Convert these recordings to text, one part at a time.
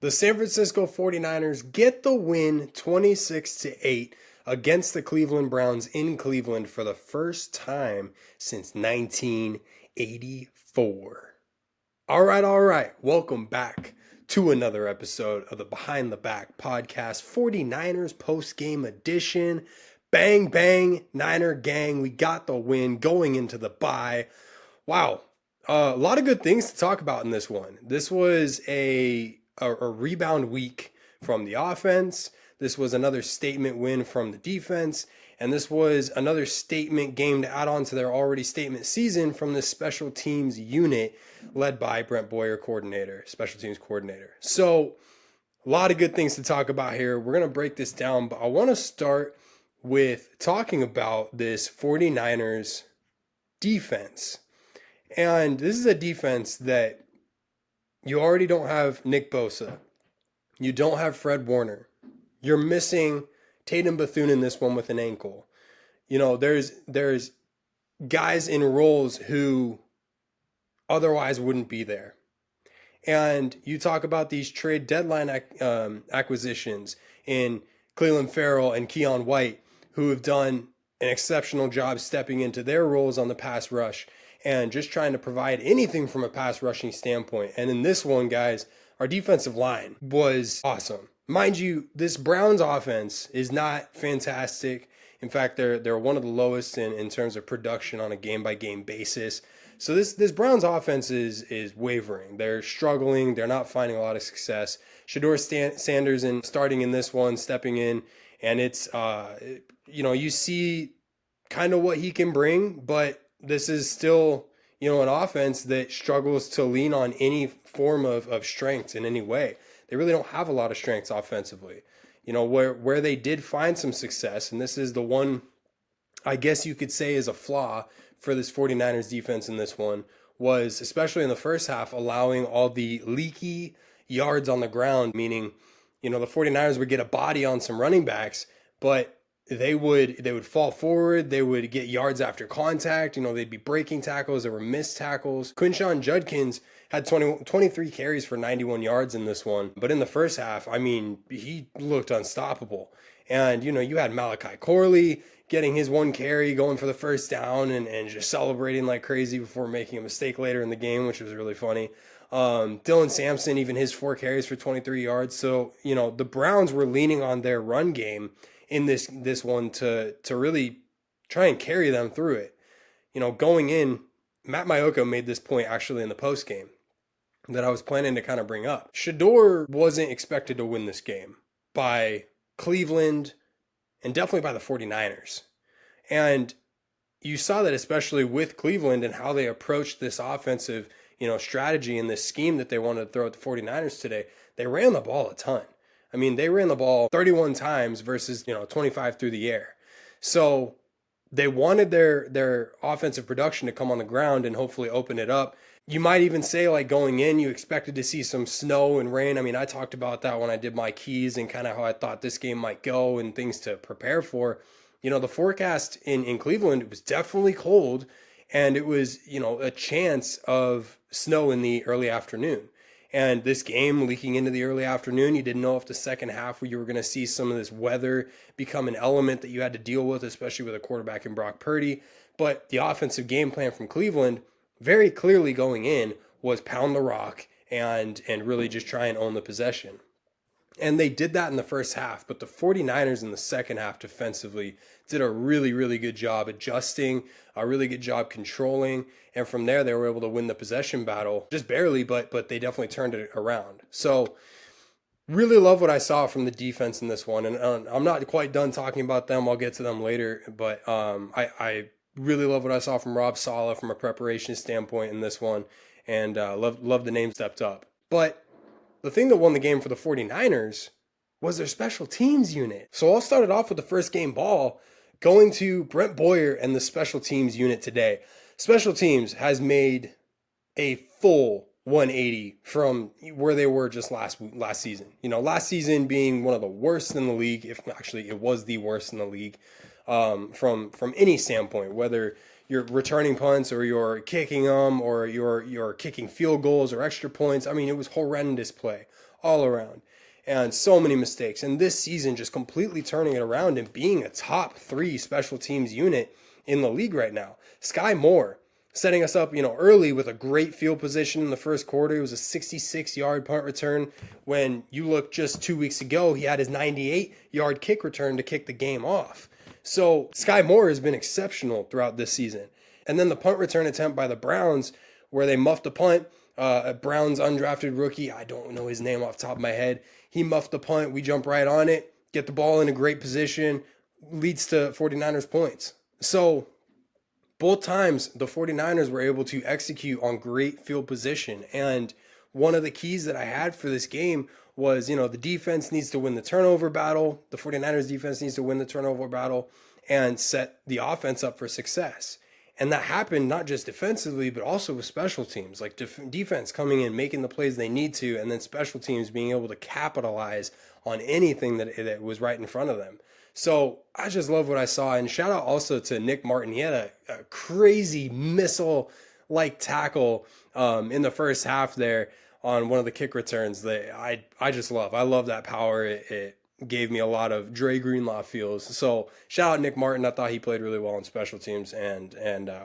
The San Francisco 49ers get the win 26-8 against the Cleveland Browns in Cleveland for the first time since 1984. All right. Welcome back to another episode of the Behind the Back podcast, 49ers post-game edition. Bang, bang, Niner gang. We got the win going into the bye. Wow. A lot of good things to talk about in this one. This was a rebound week from the offense. This was another statement win from the defense. And this was another statement game to add on to their already statement season from the special teams unit led by Brent Boyer, special teams coordinator. So a lot of good things to talk about here. We're going to break this down, but I want to start with talking about this 49ers defense. And this is a defense that you already don't have Nick Bosa. You don't have Fred Warner. You're missing Tatum Bethune in this one with an ankle. You know, there's guys in roles who otherwise wouldn't be there. And you talk about these trade deadline acquisitions in Cleveland Farrell and Keon White, who have done an exceptional job stepping into their roles on the pass rush and just trying to provide anything from a pass rushing standpoint. And in this one, guys, our defensive line was awesome. Mind you, this Browns offense is not fantastic. In fact, they're one of the lowest in terms of production on a game-by-game basis. So this Browns offense is wavering. They're struggling. They're not finding a lot of success. Shedeur Sanders starting in this one, stepping in, and it's you see kind of what he can bring, but this is still, an offense that struggles to lean on any form of strength in any way. They really don't have a lot of strengths offensively. Where they did find some success, and this is the one I guess you could say is a flaw for this 49ers defense in this one, was especially in the first half, allowing all the leaky yards on the ground, meaning, the 49ers would get a body on some running backs, but they would fall forward. They would get yards after contact. They'd be breaking tackles. There were missed tackles. Quinshon Judkins had 23 carries for 91 yards in this one. But in the first half, he looked unstoppable. And, you had Malachi Corley getting his one carry, going for the first down and just celebrating like crazy before making a mistake later in the game, which was really funny. Dylan Sampson, even his 4 carries for 23 yards. So, the Browns were leaning on their run game in this one to really try and carry them through it. Going in, Matt Maiocco made this point actually in the post game that I was planning to kind of bring up. Shedeur wasn't expected to win this game by Cleveland and definitely by the 49ers. And you saw that especially with Cleveland and how they approached this offensive, strategy and this scheme that they wanted to throw at the 49ers today. They ran the ball a ton. They ran the ball 31 times versus, 25 through the air. So they wanted their offensive production to come on the ground and hopefully open it up. You might even say, like, going in, you expected to see some snow and rain. I talked about that when I did my keys and kind of how I thought this game might go and things to prepare for. The forecast in Cleveland, it was definitely cold, and it was, a chance of snow in the early afternoon. And this game leaking into the early afternoon, you didn't know if the second half you were going to see some of this weather become an element that you had to deal with, especially with a quarterback in Brock Purdy. But the offensive game plan from Cleveland, very clearly going in, was pound the rock and really just try and own the possession. And they did that in the first half, but the 49ers in the second half defensively did a really, really good job adjusting, a really good job controlling, and from there they were able to win the possession battle, just barely, but they definitely turned it around. So really love what I saw from the defense in this one, and I'm not quite done talking about them. I'll get to them later, but I really love what I saw from Rob Saleh from a preparation standpoint in this one, and love the name stepped up. But the thing that won the game for the 49ers was their special teams unit. So I'll start it off with the first game ball going to Brent Boyer and the special teams unit today. Special teams has made a full 180 from where they were just last season. Last season being one of the worst in the league, if actually it was the worst in the league, from any standpoint, whether you're returning punts or you're kicking them or you're kicking field goals or extra points. It was horrendous play all around. And so many mistakes. And this season, just completely turning it around and being a top 3 special teams unit in the league right now. Sky Moore setting us up, early with a great field position in the first quarter. It was a 66-yard punt return. When you look just 2 weeks ago, he had his 98-yard kick return to kick the game off. So Sky Moore has been exceptional throughout this season. And then the punt return attempt by the Browns, where they muffed a punt. A Browns undrafted rookie, I don't know his name off the top of my head. He muffed the punt. We jump right on it, get the ball in a great position, leads to 49ers points. So both times the 49ers were able to execute on great field position. And one of the keys that I had for this game was, the defense needs to win the turnover battle. The 49ers defense needs to win the turnover battle and set the offense up for success. And that happened not just defensively, but also with special teams, like defense coming in, making the plays they need to, and then special teams being able to capitalize on anything that was right in front of them. So I just love what I saw. And shout out also to Nick Martin. He had a crazy missile-like tackle in the first half there on one of the kick returns that I just love. I love that power. It gave me a lot of Dre Greenlaw feels. So shout out Nick Martin. I thought he played really well on special teams and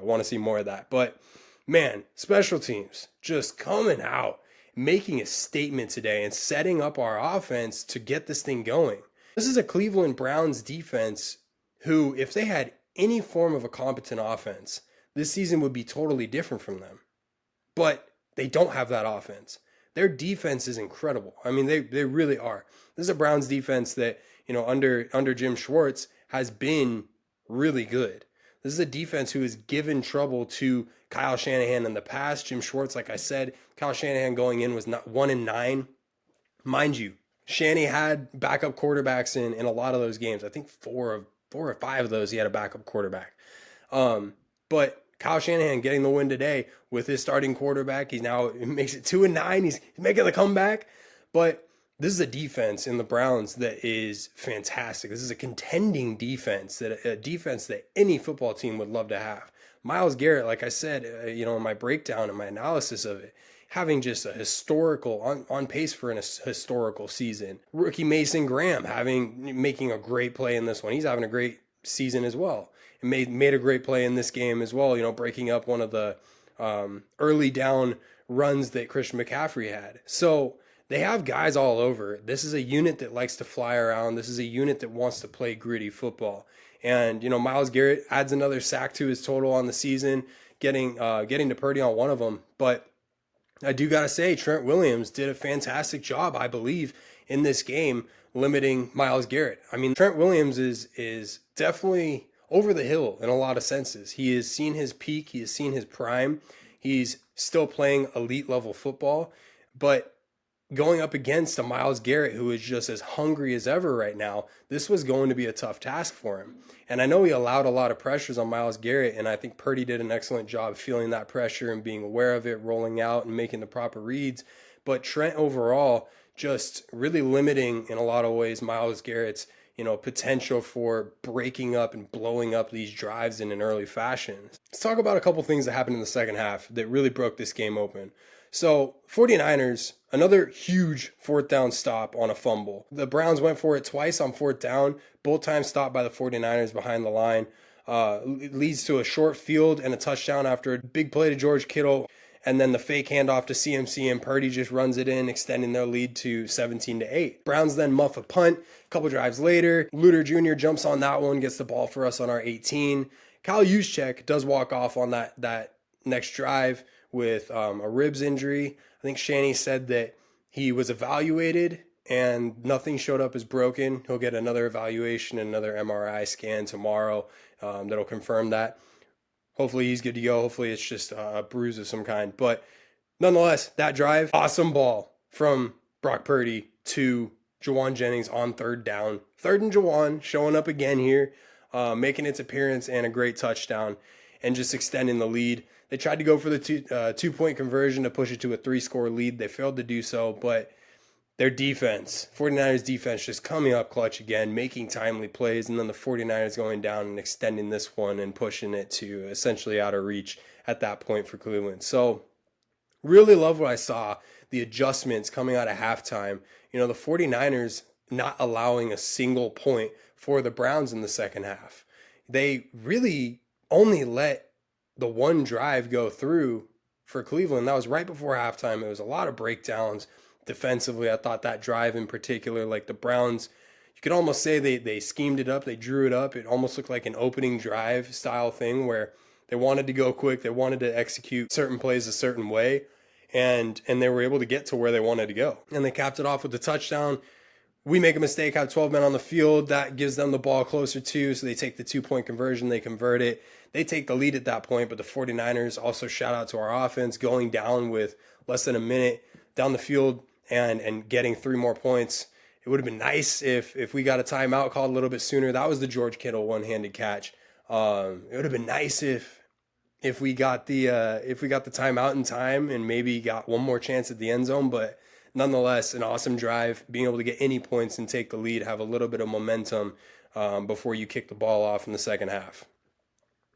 want to see more of that. But man, special teams just coming out, making a statement today and setting up our offense to get this thing going. This is a Cleveland Browns defense who, if they had any form of a competent offense, this season would be totally different from them. But they don't have that offense. Their defense is incredible. I mean, they really are. This is a Browns defense that, under Jim Schwartz has been really good. This is a defense who has given trouble to Kyle Shanahan in the past. Jim Schwartz, like I said, Kyle Shanahan going in was not 1-9. Mind you, Shanny had backup quarterbacks in a lot of those games. I think four or five of those he had a backup quarterback. But Kyle Shanahan getting the win today with his starting quarterback. He makes it 2-9. He's making the comeback. But this is a defense in the Browns that is fantastic. This is a contending defense, a defense that any football team would love to have. Myles Garrett, like I said, in my breakdown and my analysis of it, having just a historical, on pace for an historical season. Rookie Mason Graham making a great play in this one. He's having a great season as well. And made a great play in this game as well, breaking up one of the early down runs that Christian McCaffrey had. So they have guys all over. This is a unit that likes to fly around. This is a unit that wants to play gritty football. And, Myles Garrett adds another sack to his total on the season, getting to Purdy on one of them. But I do got to say, Trent Williams did a fantastic job, I believe, in this game, limiting Myles Garrett. I mean, Trent Williams is definitely over the hill in a lot of senses. He has seen his peak. He has seen his prime. He's still playing elite level football, but going up against a Myles Garrett who is just as hungry as ever right now, this was going to be a tough task for him. And I know he allowed a lot of pressures on Myles Garrett, and I think Purdy did an excellent job feeling that pressure and being aware of it, rolling out and making the proper reads. But Trent overall just really limiting in a lot of ways Myles Garrett's potential for breaking up and blowing up these drives in an early fashion. Let's talk about a couple things that happened in the second half that really broke this game open. So 49ers, another huge fourth down stop on a fumble. The Browns went for it twice on fourth down, both times stopped by the 49ers behind the line. It leads to a short field and a touchdown after a big play to George Kittle. And then the fake handoff to CMC, and Purdy just runs it in, extending their lead to 17-8. Browns then muff a punt. A couple drives later, Luter Jr. jumps on that one, gets the ball for us on our 18. Kyle Juszczyk does walk off on that next drive with a ribs injury. I think Shanny said that he was evaluated and nothing showed up as broken. He'll get another evaluation, another MRI scan tomorrow that'll confirm that. Hopefully he's good to go. Hopefully it's just a bruise of some kind. But nonetheless, that drive, awesome ball from Brock Purdy to Jawan Jennings on third down. Third and Jawan showing up again here, making its appearance and a great touchdown and just extending the lead. They tried to go for the two-point conversion to push it to a 3-score lead. They failed to do so, but their defense, 49ers defense, just coming up clutch again, making timely plays, and then the 49ers going down and extending this one and pushing it to essentially out of reach at that point for Cleveland. So Really love what I saw, the adjustments coming out of halftime. The 49ers not allowing a single point for the Browns in the second half. They really only let the one drive go through for Cleveland. That was right before halftime. It was a lot of breakdowns defensively. I thought that drive in particular, like the Browns, you could almost say they schemed it up, they drew it up. It almost looked like an opening drive style thing where they wanted to go quick, they wanted to execute certain plays a certain way, and they were able to get to where they wanted to go. And they capped it off with the touchdown. We make a mistake, have 12 men on the field. That gives them the ball closer to, so they take the 2-point conversion, they convert it. They take the lead at that point, but the 49ers, also shout out to our offense, going down with less than a minute down the field and getting 3 more points. It would have been nice if we got a timeout called a little bit sooner. That was the George Kittle one-handed catch. It would have been nice if we got the timeout in time and maybe got one more chance at the end zone, but nonetheless, an awesome drive, being able to get any points and take the lead, have a little bit of momentum before you kick the ball off in the second half.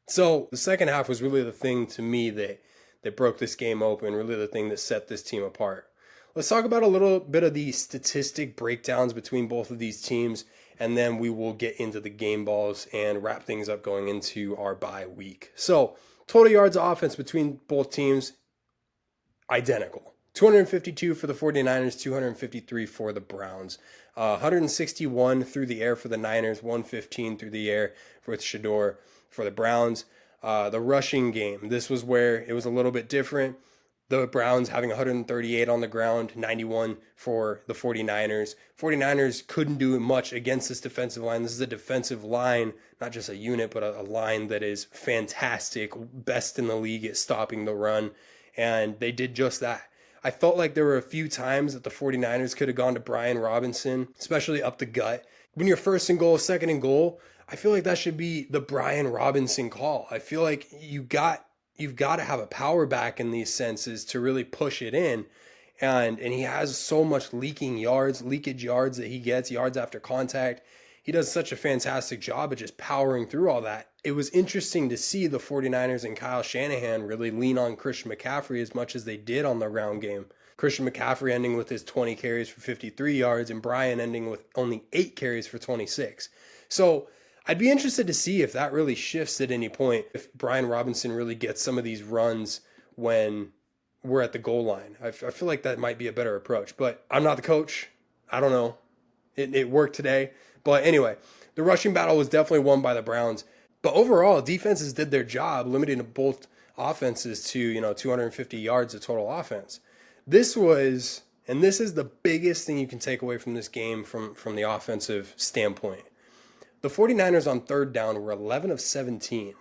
So the second half was really the thing to me that broke this game open, really the thing that set this team apart. Let's talk about a little bit of the statistic breakdowns between both of these teams, and then we will get into the game balls and wrap things up going into our bye week. So total yards of offense between both teams, identical. 252 for the 49ers, 253 for the Browns. 161 through the air for the Niners, 115 through the air with Shedeur for the Browns. The rushing game, this was where it was a little bit different. The Browns having 138 on the ground, 91 for the 49ers. 49ers couldn't do much against this defensive line. This is a defensive line, not just a unit, but a line that is fantastic, best in the league at stopping the run, and they did just that. I felt like there were a few times that the 49ers could have gone to Brian Robinson, especially up the gut. When you're first and goal, second and goal, I feel like that should be the Brian Robinson call. I feel like you've got to have a power back in these senses to really push it in. And he has so much leakage yards that he gets, yards after contact. He does such a fantastic job of just powering through all that. It was interesting to see the 49ers and Kyle Shanahan really lean on Christian McCaffrey as much as they did on the ground game. Christian McCaffrey ending with his 20 carries for 53 yards and Brian ending with only 8 carries for 26. So I'd be interested to see if that really shifts at any point, if Brian Robinson really gets some of these runs when we're at the goal line. I feel like that might be a better approach, but I'm not the coach. I don't know. It worked today. But anyway, the rushing battle was definitely won by the Browns. But overall, defenses did their job, limiting both offenses to 250 yards of total offense. This is the biggest thing you can take away from this game from the offensive standpoint. The 49ers on third down were 11 of 17.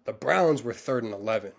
The Browns were 3rd and 11.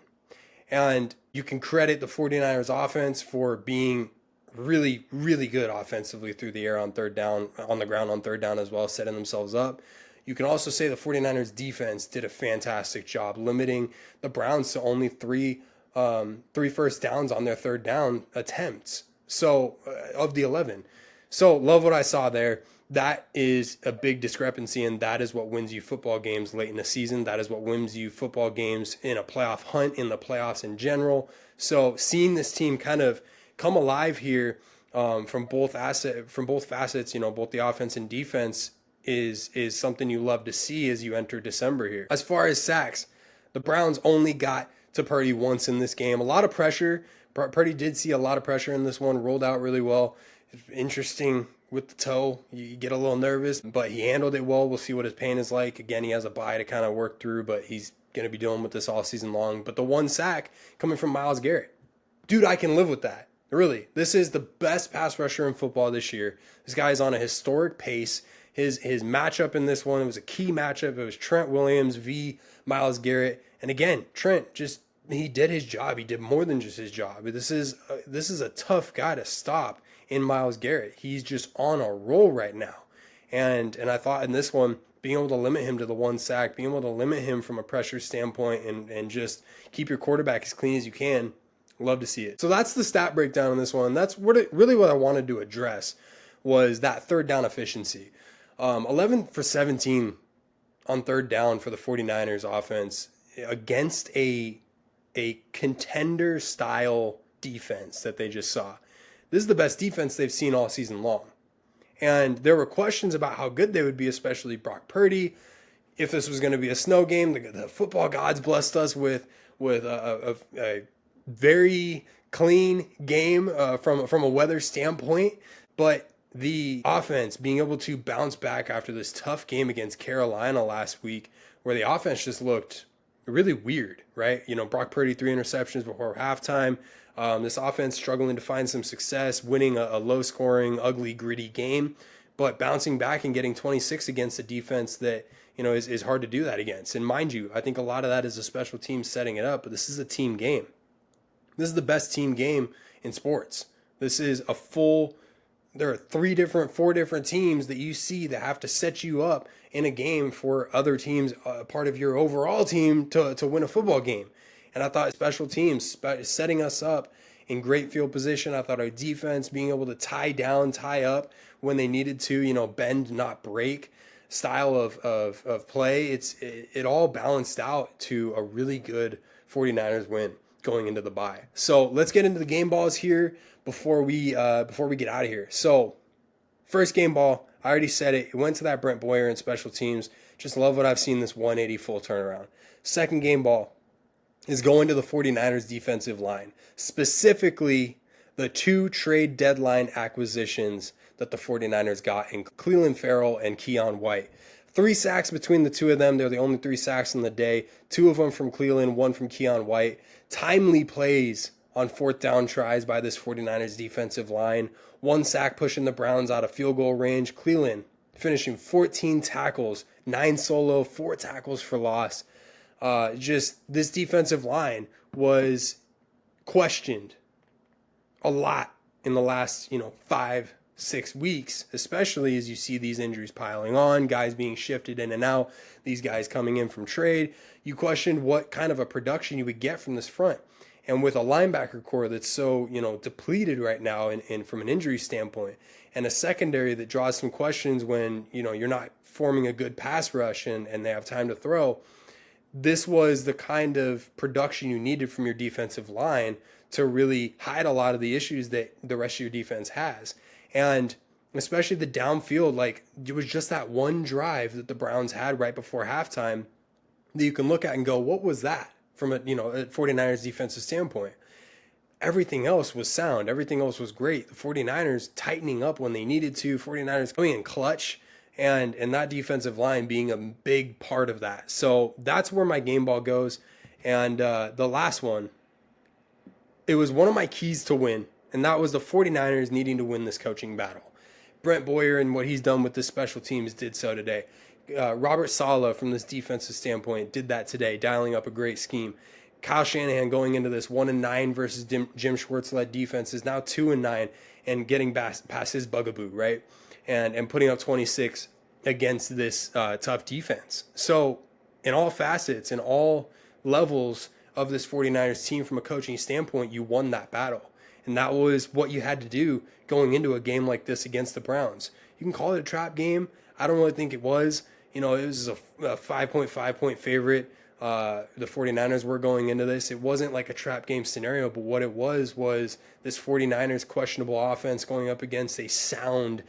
And you can credit the 49ers offense for being really, really good offensively through the air on third down, on the ground on third down as well, setting themselves up. You can also say the 49ers defense did a fantastic job limiting the Browns to only three first downs on their third down attempts. So of the 11. So love what I saw there. That is a big discrepancy, and that is what wins you football games late in the season. That is what wins you football games in a playoff hunt, in the playoffs in general. So seeing this team kind of come alive here from both facets, both the offense and defense is something you love to see as you enter December here. As far as sacks, the Browns only got to Purdy once in this game. A lot of pressure. Purdy did see a lot of pressure in this one, rolled out really well. Interesting with the toe. You get a little nervous, but he handled it well. We'll see what his pain is like. Again, he has a bye to kind of work through, but he's going to be dealing with this all season long. But the one sack coming from Myles Garrett. Dude, I can live with that. Really. This is the best pass rusher in football this year. This guy is on a historic pace. His matchup in this one, it was a key matchup. It was Trent Williams v. Myles Garrett. And again, Trent he did his job. He did more than just his job. This is a tough guy to stop in Myles Garrett. He's just on a roll right now. And I thought in this one, being able to limit him to the one sack, being able to limit him from a pressure standpoint and just keep your quarterback as clean as you can, love to see it. So that's the stat breakdown on this one. That's what I wanted to address was that third down efficiency. 11 for 17 on third down for the 49ers offense against a contender style defense that they just saw. This is the best defense they've seen all season long. And there were questions about how good they would be, especially Brock Purdy. If this was going to be a snow game, the football gods blessed us with a very clean game from a weather standpoint. But the offense being able to bounce back after this tough game against Carolina last week, where the offense just looked really weird, right? Brock Purdy, 3 interceptions before halftime. This offense struggling to find some success, winning a low-scoring, ugly, gritty game, but bouncing back and getting 26 against a defense that is hard to do that against. And mind you, I think a lot of that is the special teams setting it up, but this is a team game. This is the best team game in sports. This is there are 4 different teams that you see that have to set you up in a game for other teams, part of your overall team to win a football game. And I thought special teams setting us up in great field position. I thought our defense being able to tie up when they needed to, bend, not break style of play. It all balanced out to a really good 49ers win going into the bye. So let's get into the game balls here before we get out of here. So first game ball, I already said it. It went to that Brent Boyer in special teams. Just love what I've seen, this 180 full turnaround. Second game ball is going to the 49ers defensive line, specifically the 2 trade deadline acquisitions that the 49ers got in Clelin Ferrell and Keion White. 3 sacks between the 2 of them. They're the only 3 sacks in the day. 2 of them from Clelin, 1 from Keion White. Timely plays on 4th down tries by this 49ers defensive line. 1 sack pushing the Browns out of field goal range. Clelin finishing 14 tackles, 9 solo, 4 tackles for loss. Just this defensive line was questioned a lot in the last 5-6 weeks, especially as you see these injuries piling on, guys being shifted in and out, these guys coming in from trade. You questioned what kind of a production you would get from this front. And with a linebacker core that's so, depleted right now and from an injury standpoint, and a secondary that draws some questions when, you're not forming a good pass rush and they have time to throw, this was the kind of production you needed from your defensive line to really hide a lot of the issues that the rest of your defense has. And especially the downfield, it was just that one drive that the Browns had right before halftime that you can look at and go, what was that from a 49ers defensive standpoint? Everything else was sound. Everything else was great. The 49ers tightening up when they needed to, 49ers coming in clutch, and that defensive line being a big part of that. So that's where my game ball goes. And the last one, it was one of my keys to win, and that was the 49ers needing to win this coaching battle. Brent Boyer and what he's done with the special teams did so today. Robert Saleh, from this defensive standpoint, did that today, dialing up a great scheme. Kyle Shanahan going into this 1-9 versus Jim Schwartz-led defense is now 2-9 and getting past his bugaboo, right? And putting up 26 against this tough defense. So in all facets, in all levels of this 49ers team from a coaching standpoint, you won that battle. And that was what you had to do going into a game like this against the Browns. You can call it a trap game. I don't really think it was. It was a 5.5 point favorite. The 49ers were going into this. It wasn't like a trap game scenario, but what it was this 49ers questionable offense going up against a sound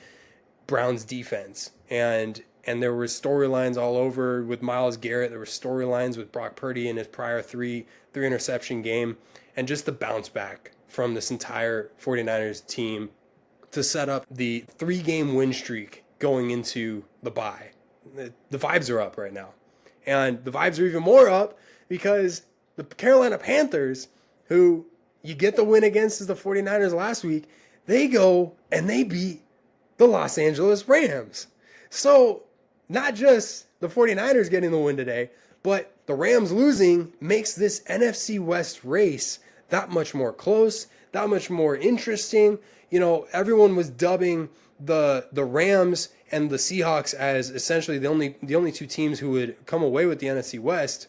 Browns defense. And there were storylines all over with Myles Garrett. There were storylines with Brock Purdy in his prior three interception game. And just the bounce back from this entire 49ers team to set up the 3-game win streak going into the bye. The vibes are up right now. And the vibes are even more up because the Carolina Panthers, who you get the win against as the 49ers last week, they go and they beat the Los Angeles Rams. So not just the 49ers getting the win today, but the Rams losing makes this NFC West race that much more close, that much more interesting. Everyone was dubbing the Rams and the Seahawks as essentially the only two teams who would come away with the NFC West.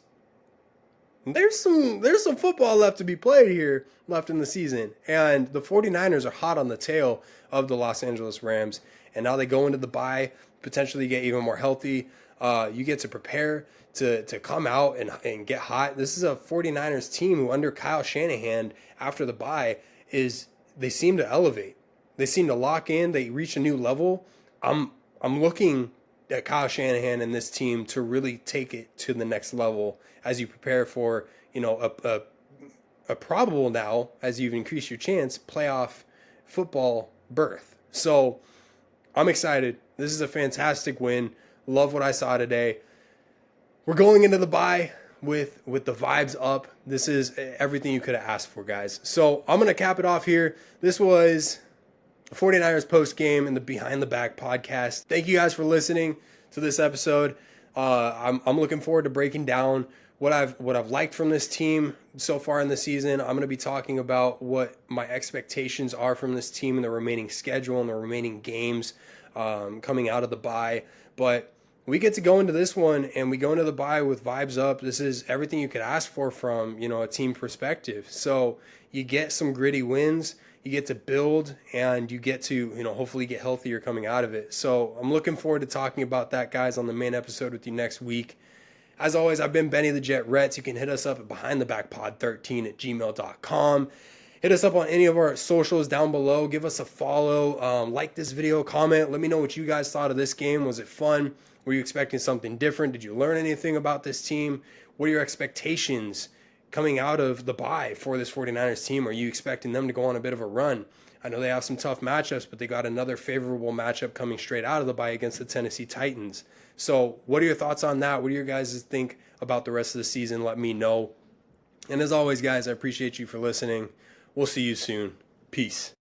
There's some football left to be played here left in the season. And the 49ers are hot on the tail of the Los Angeles Rams. And now they go into the bye, potentially get even more healthy. You get to prepare to come out and get hot. This is a 49ers team who, under Kyle Shanahan, after the bye, they seem to elevate. They seem to lock in. They reach a new level. I'm looking at Kyle Shanahan and this team to really take it to the next level as you prepare for, a probable now, as you've increased your chance, playoff football berth. So I'm excited. This is a fantastic win. Love what I saw today. We're going into the bye with the vibes up. This is everything you could have asked for, guys. So I'm going to cap it off here. This was 49ers post game in the Behind the Back podcast. Thank you guys for listening to this episode. I'm looking forward to breaking down what I've liked from this team so far in the season. I'm going to be talking about what my expectations are from this team in the remaining schedule and the remaining games coming out of the bye. But we get to go into this one, and we go into the bye with vibes up. This is everything you could ask for from, a team perspective. So you get some gritty wins, you get to build, and you get to, hopefully get healthier coming out of it. So I'm looking forward to talking about that, guys, on the main episode with you next week. As always, I've been Benny the Jet Retz. You can hit us up at behindthebackpod13@gmail.com. Hit us up on any of our socials down below. Give us a follow. Like this video, comment. Let me know what you guys thought of this game. Was it fun? Were you expecting something different? Did you learn anything about this team? What are your expectations coming out of the bye for this 49ers team? Are you expecting them to go on a bit of a run? I know they have some tough matchups, but they got another favorable matchup coming straight out of the bye against the Tennessee Titans. So what are your thoughts on that? What do you guys think about the rest of the season? Let me know. And as always, guys, I appreciate you for listening. We'll see you soon. Peace.